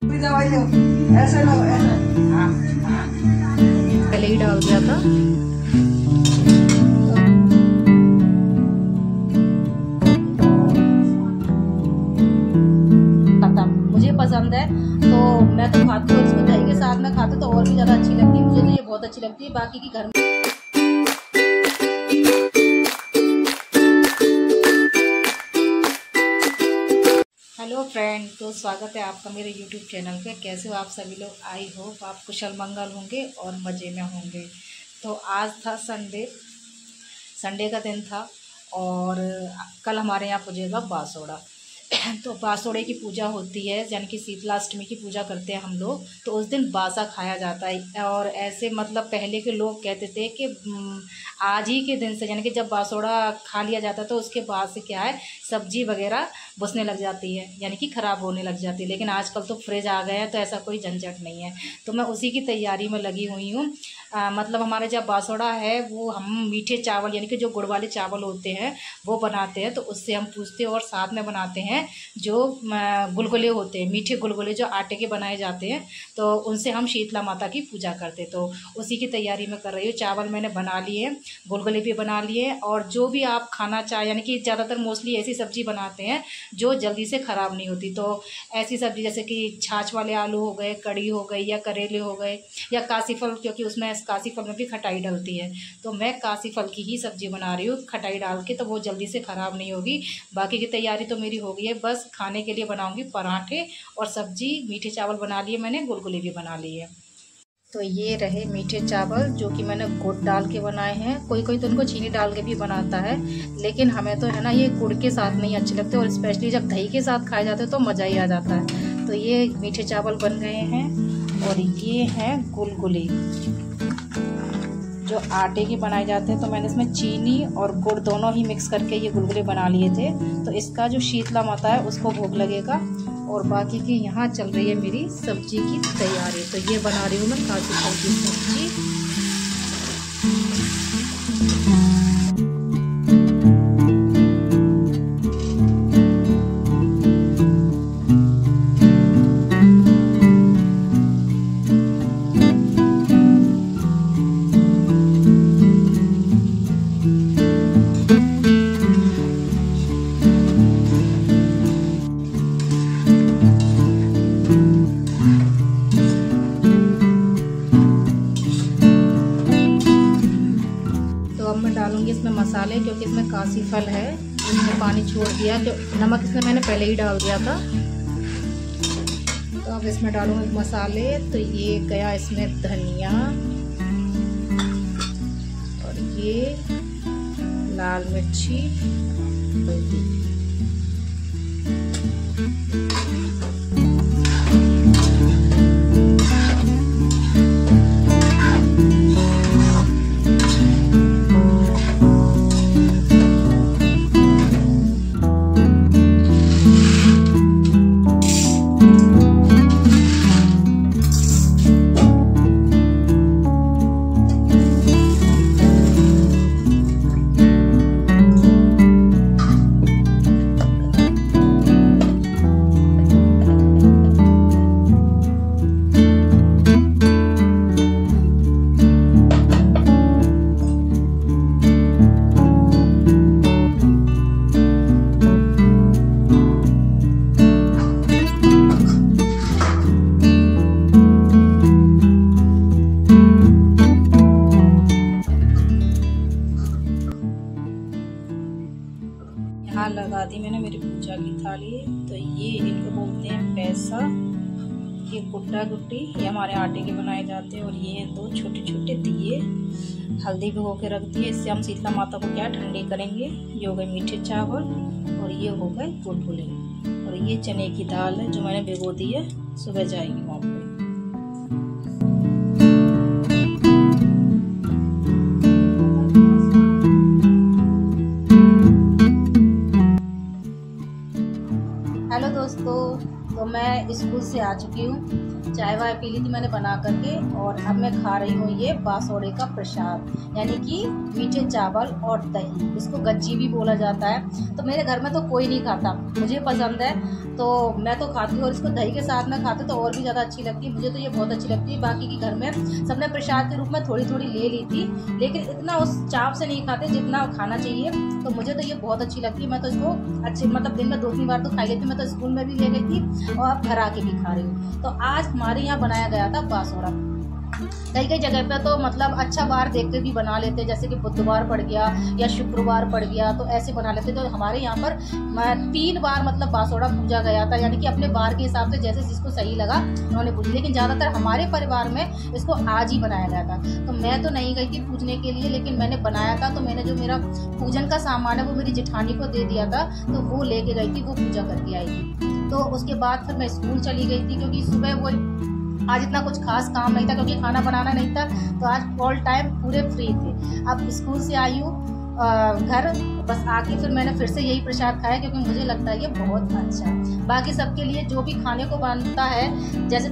ऐसे लो ऐसे। पहले ही डाल दिया था। मुझे पसंद है तो मैं तो खाती हूँ इसको, दही के साथ में खाती तो और भी ज़्यादा अच्छी लगती है मुझे, तो ये बहुत अच्छी लगती है। बाकी की घर में हेलो फ्रेंड, तो स्वागत है आपका मेरे यूट्यूब चैनल पे। कैसे हो आप सभी लोग? आई होप आप कुशल मंगल होंगे और मज़े में होंगे। तो आज था संडे का दिन था और कल हमारे यहाँ पूजेगा बासोड़ा। तो बासोड़े की पूजा होती है, यानी कि शीतलाष्टमी की पूजा करते हैं हम लोग। तो उस दिन बासा खाया जाता है और ऐसे मतलब पहले के लोग कहते थे कि आज ही के दिन से, यानी कि जब बासोड़ा खा लिया जाता है तो उसके बाद से क्या है, सब्जी वगैरह बुसने लग जाती है, यानी कि ख़राब होने लग जाती है। लेकिन आजकल तो फ्रिज आ गए हैं तो ऐसा कोई झंझट नहीं है। तो मैं उसी की तैयारी में लगी हुई हूँ। मतलब हमारे जब बासोड़ा है वो हम मीठे चावल, यानी कि जो गुड़ वाले चावल होते हैं वो बनाते हैं, तो उससे हम पूछते हैं। और साथ में बनाते हैं जो गुलगुले होते हैं, मीठे गुलगुले जो आटे के बनाए जाते हैं, तो उनसे हम शीतला माता की पूजा करते। तो उसी की तैयारी में कर रही हूँ। चावल मैंने बना लिए, गुलगुले भी बना लिए, और जो भी आप खाना चाहे, यानी कि ज़्यादातर मोस्टली ऐसी सब्ज़ी बनाते हैं जो जल्दी से ख़राब नहीं होती। तो ऐसी सब्ज़ी जैसे कि छाछ वाले आलू हो गए, कड़ी हो गई, या करेले हो गए, या कासी फल, क्योंकि उसमें कासी फल में भी खटाई डलती है। तो मैं कासी फल की ही सब्ज़ी बना रही हूँ खटाई डाल के, तो वो जल्दी से ख़राब नहीं होगी। बाकी की तैयारी तो मेरी हो गई है, बस खाने के लिए बनाऊँगी पराठे और सब्ज़ी। मीठे चावल बना लिए मैंने, गुलगुले भी बना लिए। तो ये रहे मीठे चावल जो कि मैंने गुड़ डाल के बनाए हैं। कोई कोई तो उनको चीनी डाल के भी बनाता है, लेकिन हमें तो है ना ये गुड़ के साथ नहीं अच्छे लगते, और स्पेशली जब दही के साथ खाए जाते हैं तो मज़ा ही आ जाता है। तो ये मीठे चावल बन गए हैं, और ये हैं गुलगुले जो आटे के बनाए जाते हैं। तो मैंने इसमें चीनी और गुड़ दोनों ही मिक्स करके ये गुलगुले बना लिए थे। तो इसका जो शीतला माता है उसको भोग लगेगा। और बाकी की यहाँ चल रही है मेरी सब्जी की तैयारी। तो ये बना रही हूँ मैं कासी फल की सब्जी। डालूंगी इसमें मसाले, क्योंकि इसमें कासी फल है, इसमें पानी छोड़ दिया। तो नमक इसमें मैंने पहले ही डाल दिया था। तो अब इसमें डालूंगी मसाले। तो ये गया इसमें धनिया, और ये लाल मिर्ची, हल्दी। लगा दी मैंने मेरी पूजा की थाली। तो ये इनको बोलते हैं पैसा। ये गुड्डा गुड्डी ये हमारे आटे के बनाए जाते हैं। और ये दो छोटे छोटे दिए, हल्दी भिगो के रख दिए। इससे हम शीतला माता को क्या ठंडे करेंगे। ये हो गए मीठे चावल, और ये हो गए गुलगुले, और ये चने की दाल है जो मैंने भिगो दी है, सुबह जाएगी वहाँ पे। हेलो दोस्तों, तो मैं स्कूल से आ चुकी हूँ, चाय वाय पी ली थी मैंने बना करके, और अब मैं खा रही हूँ ये बासोड़े का प्रसाद, यानी कि मीठे चावल और दही। इसको गज्जी भी बोला जाता है। तो मेरे घर में तो कोई नहीं खाता, मुझे पसंद है तो मैं तो खाती हूँ, और इसको दही के साथ में खाते तो और भी ज़्यादा अच्छी लगती है। मुझे तो ये बहुत अच्छी लगती है। बाकी के घर में सबने प्रसाद के रूप में थोड़ी थोड़ी ले ली थी, लेकिन इतना उस चाव से नहीं खाते जितना खाना चाहिए। तो मुझे तो ये बहुत अच्छी लगती है। मैं तो इसको अच्छे मतलब दिन में 2-3 बार तो खाई लेती हूँ। मैं तो स्कूल में भी ले गई थी और अब घर आके भी खा रही हूँ। तो आज हमारे यहाँ बनाया गया था बासोड़ा। कई कई जगह पे तो मतलब अच्छा बार देख के भी बना लेते, जैसे कि बुधवार पड़ गया या शुक्रवार पड़ गया तो ऐसे बना लेते। तो हमारे यहाँ पर 3 बार मतलब बासोड़ा पूजा गया था, यानी कि अपने बार के हिसाब से जैसे जिसको सही लगा उन्होंने पूजी। लेकिन ज़्यादातर हमारे परिवार में इसको आज ही बनाया गया था। तो मैं तो नहीं गई थी पूजने के लिए, लेकिन मैंने बनाया था। तो मैंने जो मेरा पूजन का सामान है वो मेरी जेठानी को दे दिया था, तो वो लेके गई थी, वो पूजा करके आई थी। तो उसके बाद फिर मैं स्कूल चली गई थी, क्योंकि सुबह वो आज इतना कुछ खास काम नहीं था, क्योंकि खाना बनाना नहीं था। तो आज ऑल टाइम पूरे फ्री थे। अब स्कूल से आई हूँ घर, बस आके फिर मैंने फिर से यही प्रसाद खाया, क्योंकि मुझे लगता है ये बहुत अच्छा है। बाकी सबके लिए जो भी खाने को बनता है, जैसे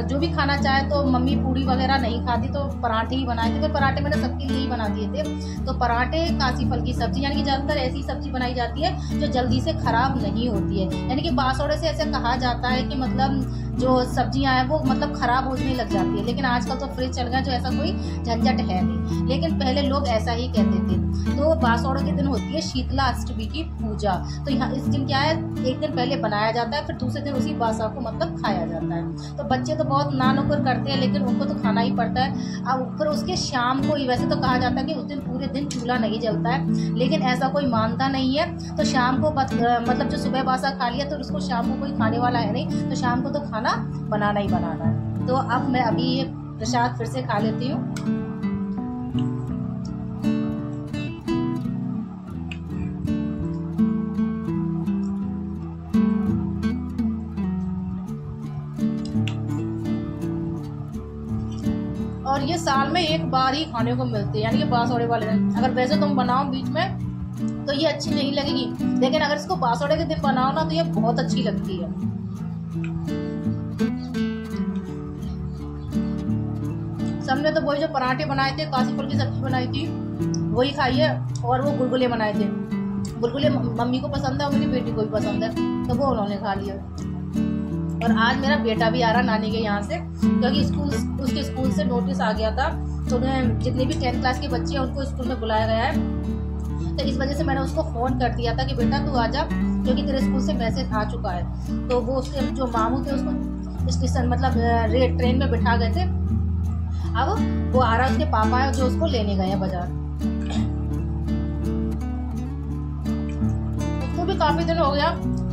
जो भी खाना चाहे, तो मम्मी पूड़ी वगैरह नहीं खाती तो पराठे ही बनाए थे। तो पराठे मैंने सबके लिए ही बना दिए थे। तो पराठे, कासी फल की सब्जी, यानी कि ज़्यादातर ऐसी सब्जी बनाई जाती है जो जल्दी से खराब नहीं होती है। यानी कि बासोड़े से ऐसे कहा जाता है कि मतलब जो सब्जियां हैं वो मतलब खराब होने लग जाती है। लेकिन आजकल तो फ्रिज चल गया, जो ऐसा कोई झंझट है नहीं, लेकिन पहले लोग ऐसा ही कहते थे। तो बासोड़े के दिन होती है शीतला अष्टमी की पूजा। तो यहाँ इस दिन क्या है, एक दिन पहले बनाया जाता है, फिर दूसरे दिन उसी बासा को मतलब खाया जाता है। तो बच्चे तो बहुत नानुकर करते हैं, लेकिन उनको तो खाना ही पड़ता है। अब फिर उसके शाम को ही, वैसे तो कहा जाता है कि उस दिन पूरे दिन चूल्हा नहीं जलता है, लेकिन ऐसा कोई मानता नहीं है। तो शाम को मतलब जो सुबह बासा खा लिया तो उसको शाम को कोई खाने वाला है नहीं, तो शाम को तो खाना बनाना ही बनाना है। तो अब मैं अभी ये प्रसाद फिर से खा लेती हूँ। और ये साल में एक बार ही खाने को मिलते हैं, यानी कि बासोड़े वाले दिन। अगर वैसे तुम बनाओ बीच में तो ये अच्छी नहीं लगेगी, लेकिन अगर इसको बासोड़े के दिन बनाओ ना तो ये बहुत अच्छी लगती है। सबने तो वही जो पराठे बनाए थे, कासी फल की सब्जी बनाई थी, वही खाई है। और वो गुलगुले बनाए थे। गुलगुले मम्मी को पसंद है और मेरी बेटी को भी पसंद है, तो वो उन्होंने खा लिया। और आज मेरा बेटा भी आ रहा नानी के यहाँ से, क्योंकि उसके स्कूल से नोटिस आ गया था। तो उन्हें जितने भी 10th क्लास के बच्चे हैं उनको स्कूल में बुलाया गया है। तो इस वजह से मैंने उसको फ़ोन कर दिया था कि बेटा तू आ जा, क्योंकि तेरे स्कूल से मैसेज आ चुका है। तो वो उसके जो मामू थे उसको स्टेशन मतलब ट्रेन में बिठा गए थे। अब वो आ रहा है, उसके पापा है जो उसको लेने गए हैं बाजार। उसको भी काफी दिन हो गया,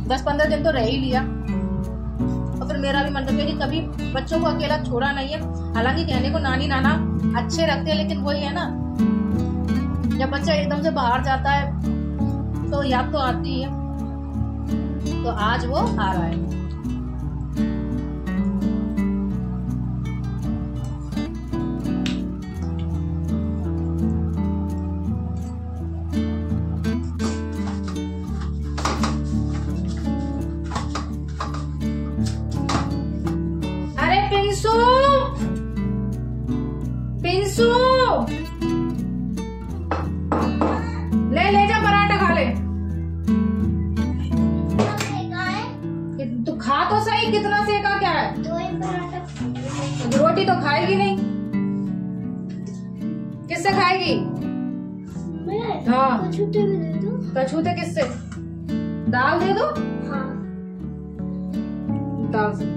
10-15 दिन तो रह ही लिया। और फिर मेरा भी मन करता है कि कभी बच्चों को अकेला छोड़ा नहीं है। हालांकि कहने को नानी नाना अच्छे रखते हैं, लेकिन वही है ना, जब बच्चा एकदम से बाहर जाता है तो याद तो आती है। तो आज वो आ रहा है। पिंसू, पिंसू, ले जा पराठा खा ले। तू खा तो सही, कितना सेका क्या है? रोटी तो खाएगी नहीं, किससे खाएगी? हाँ, कछूते भी दे दो। कछूते किससे? दाल दे दो। हाँ, दाल से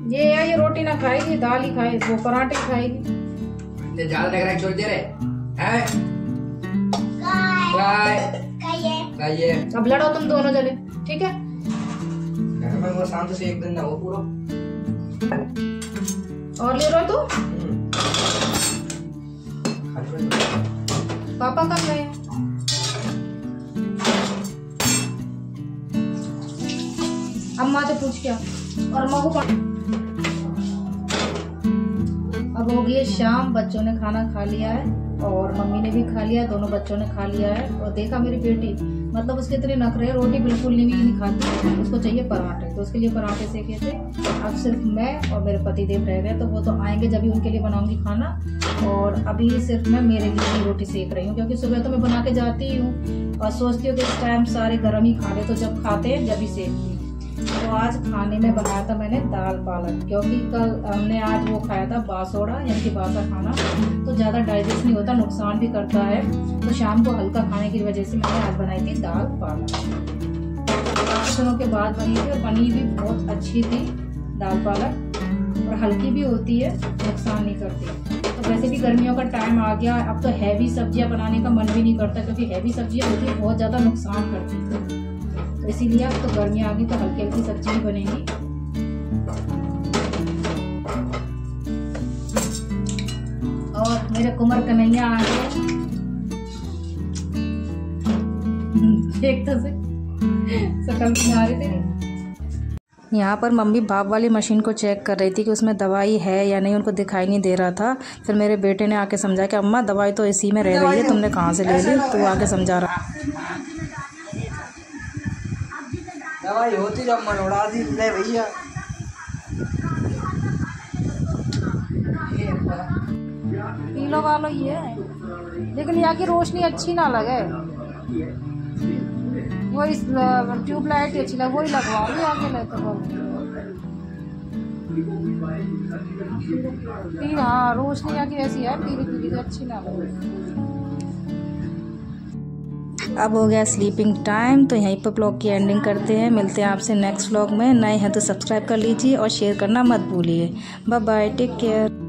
ये रोटी ना खाएगी, दाल ही खाएगी, वो पराठे खाएगी। ज्यादा लग रहा है, छोड़ दे रहे हैं। खाइए। अब लड़ो तुम दोनों जने, ठीक है? घर में वो शांत से एक दिन ना हो पूरा। और ले रहो तू? पापा कब गए? अम्मा से पूछ क्या? और मगू अब हो गई है शाम, बच्चों ने खाना खा लिया है और मम्मी ने भी खा लिया, दोनों बच्चों ने खा लिया है। और देखा मेरी बेटी, मतलब उसके इतने नखरे, रोटी बिल्कुल नहीं खाती, उसको चाहिए पराठे, तो उसके लिए पराठे सेके थे। अब सिर्फ मैं और मेरे पति देव रह गए, तो वो तो आएंगे जब भी उनके लिए बनाऊंगी खाना। और अभी सिर्फ मैं मेरे लिए ही रोटी सेक रही हूँ, क्योंकि सुबह तो मैं बना के जाती ही और सोचती हूँ कि इस टाइम सारे गर्म ही खा ले, तो जब खाते हैं जब ही सेकती। तो आज खाने में बनाया था मैंने दाल पालक, क्योंकि कल हमने आज वो खाया था बासोड़ा, यानी कि बासा खाना, तो ज़्यादा डाइजेस्ट नहीं होता, नुकसान भी करता है। तो शाम को हल्का खाने की वजह से मैंने आज बनाई थी दाल पालक। काफ़ी दिनों के बाद बनी थी और बनी भी बहुत अच्छी थी दाल पालक, और हल्की भी होती है, नुकसान नहीं करती। तो वैसे भी गर्मियों का टाइम आ गया, अब तो हैवी सब्जियाँ बनाने का मन भी नहीं करता, क्योंकि हैवी सब्जियाँ होती है बहुत ज़्यादा नुकसान करती है। तो इसीलिए अब तो गर्मियाँ आ गई, तो हल्की हल्की सब्जी भी बनेगी। और मेरे कुमार कन्हैया आ गए, देख तो से सकल में आ रही थी। यहाँ पर मम्मी भाप वाली मशीन को चेक कर रही थी कि उसमें दवाई है या नहीं, उनको दिखाई नहीं दे रहा था। फिर मेरे बेटे ने आके समझाया कि अम्मा दवाई तो इसी में रह गई है, तुमने कहाँ से ले ली, तो आके समझा रहा। दवाई होती जब मन उड़ा दी ले भैया। पीलो वालो ये है, लेकिन यहाँ की रोशनी अच्छी ना लगे, वो इस ट्यूबलाइट ही अच्छी लगे, वही लगवाऊंगी आगे ले तो बोल। हाँ, रोशनी यहाँ की ऐसी है पीली पीली, तो अच्छी ना लगे। अब हो गया स्लीपिंग टाइम, तो यहीं पर ब्लॉग की एंडिंग करते हैं। मिलते हैं आपसे नेक्स्ट ब्लॉग में। नए हैं तो सब्सक्राइब कर लीजिए और शेयर करना मत भूलिए। Bye bye, take care.